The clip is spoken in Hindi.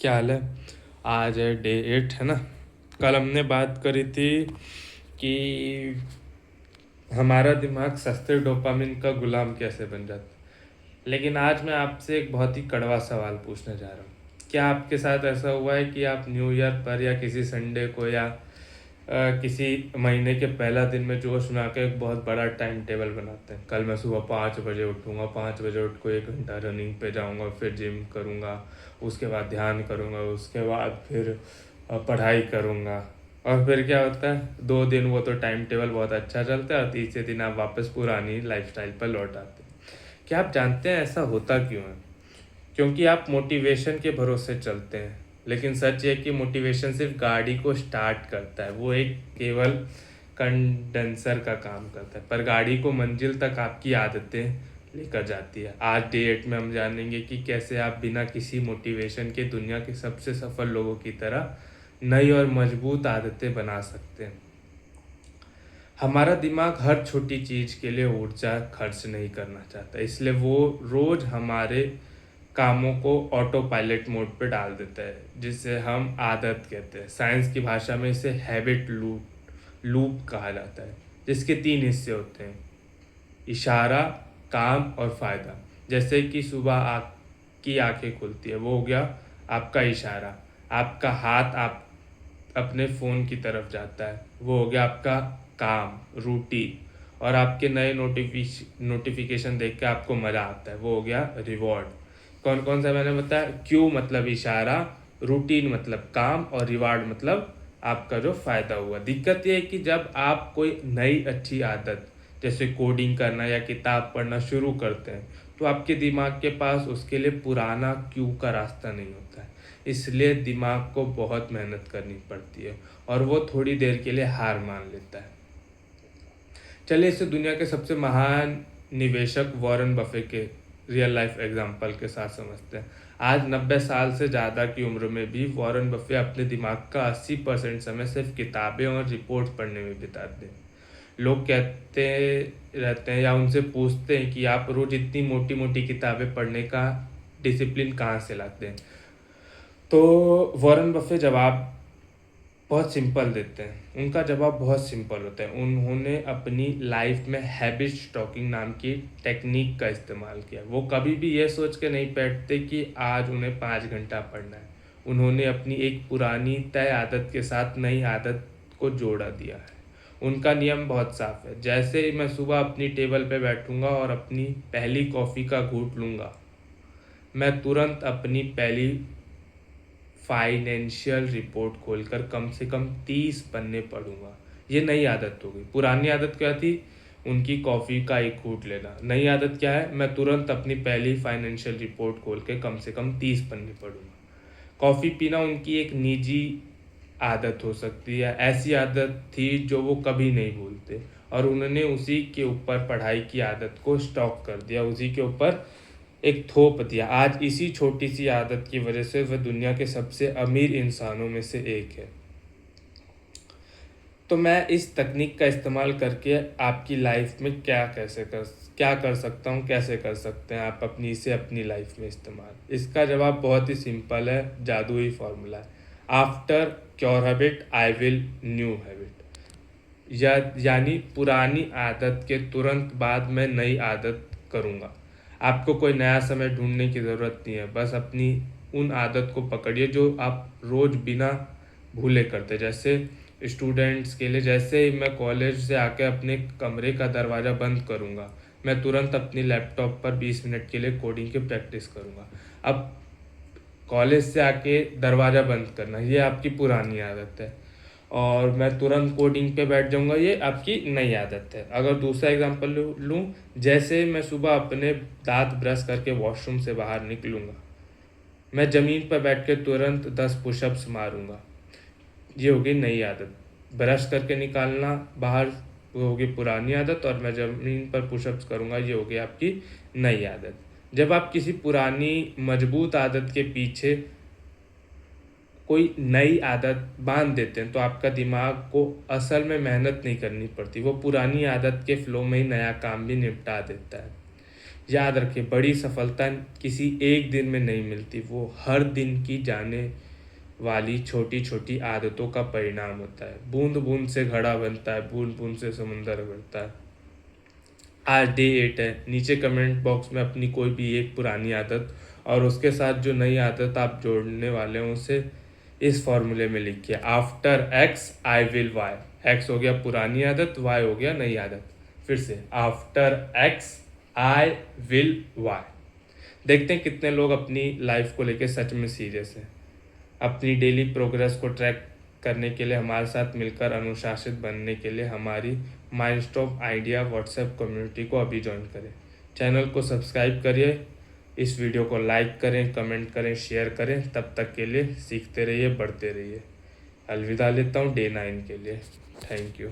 क्या हाल है। आज है डे 8 है ना। कल हमने बात करी थी कि हमारा दिमाग सस्ते डोपामिन का गुलाम कैसे बन जाता है। लेकिन आज मैं आपसे एक बहुत ही कड़वा सवाल पूछने जा रहा हूँ। क्या आपके साथ ऐसा हुआ है कि आप न्यू ईयर पर या किसी संडे को या किसी महीने के पहला दिन में जोश में आकर एक बहुत बड़ा टाइम टेबल बनाते हैं। कल मैं सुबह 5 बजे उठूँगा, 5 बजे उठ को 1 घंटा रनिंग पे जाऊँगा, फिर जिम करूँगा, उसके बाद ध्यान करूँगा, उसके बाद फिर पढ़ाई करूँगा। और फिर क्या होता है, 2 दिन वो तो टाइम टेबल बहुत अच्छा चलता है और तीसरे दिन आप वापस पुरानी लाइफस्टाइल पर लौट आते हैं। क्या आप जानते हैं ऐसा होता क्यों है? क्योंकि आप मोटिवेशन के भरोसे चलते हैं। लेकिन सच ये है कि मोटिवेशन सिर्फ गाड़ी को स्टार्ट करता है, वो एक केवल कंडेंसर का काम करता है, पर गाड़ी को मंजिल तक आपकी आदतें लेकर जाती है। आज डेट में हम जानेंगे कि कैसे आप बिना किसी मोटिवेशन के दुनिया के सबसे सफल लोगों की तरह नई और मजबूत आदतें बना सकते हैं। हमारा दिमाग हर छोटी चीज़ के लिए ऊर्जा खर्च नहीं करना चाहता, इसलिए वो रोज़ हमारे कामों को ऑटो पायलट मोड पे डाल देता है, जिसे हम आदत कहते हैं। साइंस की भाषा में इसे हैबिट लूप कहा जाता है, जिसके 3 हिस्से होते हैं: इशारा, काम और फ़ायदा। जैसे कि सुबह आपकी आंखें खुलती है, वो हो गया आपका इशारा। आपका हाथ आप अपने फ़ोन की तरफ जाता है, वो हो गया आपका काम, रूटीन। और आपके नए नोटिफिकेशन देख के आपको मज़ा आता है, वो हो गया रिवॉर्ड। कौन कौन सा मैंने बताया? क्यू मतलब इशारा, रूटीन मतलब काम और रिवार्ड मतलब आपका जो फ़ायदा हुआ। दिक्कत ये है कि जब आप कोई नई अच्छी आदत जैसे कोडिंग करना या किताब पढ़ना शुरू करते हैं, तो आपके दिमाग के पास उसके लिए पुराना क्यू का रास्ता नहीं होता है। इसलिए दिमाग को बहुत मेहनत करनी पड़ती है और वो थोड़ी देर के लिए हार मान लेता है। चलिए इसे दुनिया के सबसे महान निवेशक वॉरेन बफे के रियल लाइफ एग्जाम्पल के साथ समझते हैं। आज 90 साल से ज़्यादा की उम्र में भी वॉरेन बफे अपने दिमाग का 80% समय सिर्फ किताबें और रिपोर्ट पढ़ने में बिताते हैं। लोग कहते रहते हैं या उनसे पूछते हैं कि आप रोज इतनी मोटी मोटी किताबें पढ़ने का डिसिप्लिन कहाँ से लाते हैं? तो वॉरेन बफे जवाब बहुत सिंपल देते हैं। उनका जवाब बहुत सिंपल होता है। उन्होंने अपनी लाइफ में हैबिट स्टॉकिंग नाम की टेक्निक का इस्तेमाल किया। वो कभी भी ये सोच के नहीं बैठते कि आज उन्हें 5 घंटा पढ़ना है। उन्होंने अपनी एक पुरानी तय आदत के साथ नई आदत को जोड़ा दिया है। उनका नियम बहुत साफ है। जैसे ही मैं सुबह अपनी टेबल पे बैठूंगा और अपनी पहली कॉफ़ी का घूंट लूँगा, मैं तुरंत अपनी पहली फाइनेंशियल रिपोर्ट खोलकर कम से कम 30 पन्ने पढ़ूंगा। ये नई आदत हो गई। पुरानी आदत क्या थी? उनकी कॉफ़ी का एक घूंट लेना। नई आदत क्या है? मैं तुरंत अपनी पहली फाइनेंशियल रिपोर्ट खोल के कम से कम 30 पन्ने पढ़ूंगा। कॉफ़ी पीना उनकी एक निजी आदत हो सकती है, ऐसी आदत थी जो वो कभी नहीं भूलते, और उन्होंने उसी के ऊपर पढ़ाई की आदत को स्टॉक कर दिया, उसी के ऊपर एक थोप दिया। आज इसी छोटी सी आदत की वजह से वह दुनिया के सबसे अमीर इंसानों में से एक है। तो मैं इस तकनीक का इस्तेमाल करके आपकी लाइफ में क्या कर सकता हूँ, कैसे कर सकते हैं आप अपनी लाइफ में इस्तेमाल? इसका जवाब बहुत ही सिंपल है, जादुई फॉर्मूला है। After cure habit I will new habit. यानी पुरानी आदत के तुरंत बाद मैं नई आदत करूँगा। आपको कोई नया समय ढूंढने की ज़रूरत नहीं है, बस अपनी उन आदत को पकड़िए जो आप रोज़ बिना भूले करते। जैसे स्टूडेंट्स के लिए, जैसे ही मैं कॉलेज से आके अपने कमरे का दरवाज़ा बंद करूँगा, मैं तुरंत अपनी लैपटॉप पर 20 मिनट के लिए कोडिंग की प्रैक्टिस करूँगा। अब कॉलेज से आके दरवाज़ा बंद करना, ये आपकी पुरानी आदत है, और मैं तुरंत कोडिंग पे बैठ जाऊंगा, ये आपकी नई आदत है। अगर दूसरा एग्जांपल लूँ, जैसे मैं सुबह अपने दांत ब्रश करके वॉशरूम से बाहर निकलूँगा, मैं ज़मीन पर बैठ के तुरंत 10 पुशअप्स मारूंगा, ये होगी नई आदत। ब्रश करके निकालना बाहर, वो होगी पुरानी आदत, और मैं ज़मीन पर पुशअप्स करूँगा, ये होगी आपकी नई आदत। जब आप किसी पुरानी मजबूत आदत के पीछे कोई नई आदत बांध देते हैं, तो आपका दिमाग को असल में मेहनत नहीं करनी पड़ती, वो पुरानी आदत के फ्लो में ही नया काम भी निपटा देता है। याद रखिए, बड़ी सफलता किसी एक दिन में नहीं मिलती, वो हर दिन की जाने वाली छोटी छोटी आदतों का परिणाम होता है। बूंद बूंद से घड़ा बनता है, बूंद बूंद से समुंदर बनता है। आज डे 8 है। नीचे कमेंट बॉक्स में अपनी कोई भी एक पुरानी आदत और उसके साथ जो नई आदत आप जोड़ने वाले हैं उसे इस फॉर्मूले में लिखिए, after X I will Y. X हो गया पुरानी आदत, वाई हो गया नई आदत। फिर से, after X I will Y. देखते हैं कितने लोग अपनी लाइफ को लेके सच में सीरियस हैं। अपनी डेली प्रोग्रेस को ट्रैक करने के लिए हमारे साथ मिलकर अनुशासित बनने के लिए हमारी माइंडस्टॉप आइडिया व्हाट्सएप कम्युनिटी को अभी ज्वाइन करें। चैनल को सब्सक्राइब करिए, इस वीडियो को लाइक करें, कमेंट करें, शेयर करें। तब तक के लिए सीखते रहिए, बढ़ते रहिए। अलविदा लेता हूँ डे 9 के लिए। Thank you.